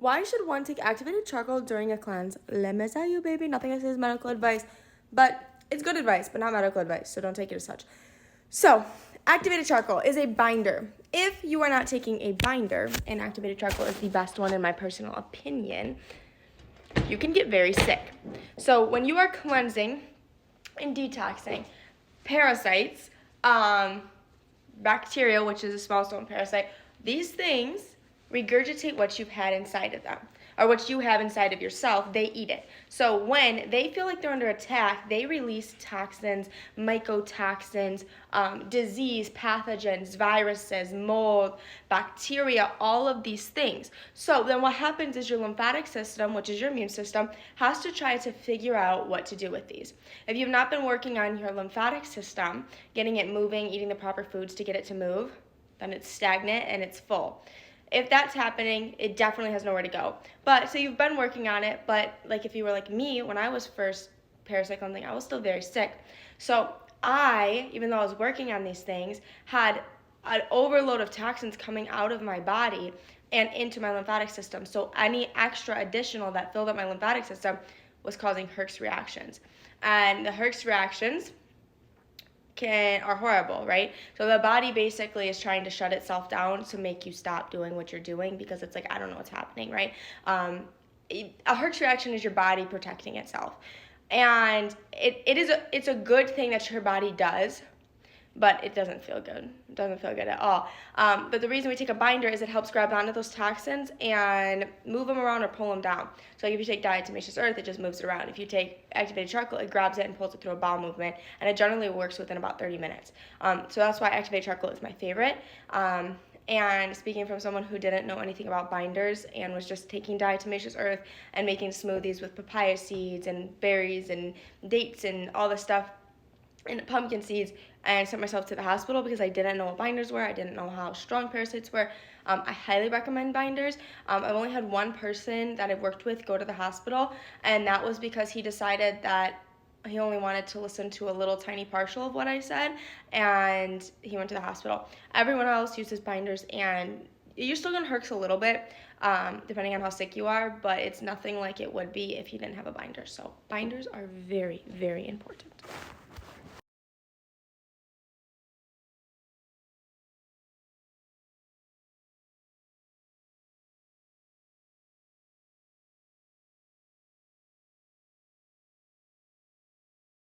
Why should one take activated charcoal during a cleanse? Let me tell you, baby, nothing I say is medical advice, but it's good advice, but not medical advice, so don't take it as such. So, activated charcoal is a binder. If you are not taking a binder, and activated charcoal is the best one in my personal opinion, you can get very sick. So, when you are cleansing and detoxing, parasites, bacteria, which is a small stone parasite, these things regurgitate what you've had inside of them, or what you have inside of yourself. They eat it. So when they feel like they're under attack, they release toxins, mycotoxins, disease, pathogens, viruses, mold, bacteria, all of these things. So then what happens is your lymphatic system, which is your immune system, has to try to figure out what to do with these. If you've not been working on your lymphatic system, getting it moving, eating the proper foods to get it to move, then it's stagnant and it's full. If that's happening, it definitely has nowhere to go. But so you've been working on it, but like if you were like me, when I was first parasite cleansing, I was still very sick. So I, even though I was working on these things, had an overload of toxins coming out of my body and into my lymphatic system. So any extra additional that filled up my lymphatic system was causing Herx reactions. And the Herx reactions are horrible, right? So the body basically is trying to shut itself down to make you stop doing what you're doing because it's like, I don't know what's happening, right? A Herx reaction is your body protecting itself. And it's a good thing that your body does, but it doesn't feel good. It doesn't feel good at all. But the reason we take a binder is it helps grab onto those toxins and move them around or pull them down. So like if you take diatomaceous earth, it just moves it around. If you take activated charcoal, it grabs it and pulls it through a bowel movement, and it generally works within about 30 minutes. So that's why activated charcoal is my favorite. And speaking from someone who didn't know anything about binders and was just taking diatomaceous earth and making smoothies with papaya seeds and berries and dates and all this stuff, and pumpkin seeds, and I sent myself to the hospital because I didn't know what binders were. I didn't know how strong parasites were. I highly recommend binders. I've only had one person that I've worked with go to the hospital, and that was because he decided that he only wanted to listen to a little tiny partial of what I said, and he went to the hospital. Everyone else uses binders, and you're still going to Herx a little bit, depending on how sick you are, but it's nothing like it would be if you didn't have a binder. So binders are very, very important.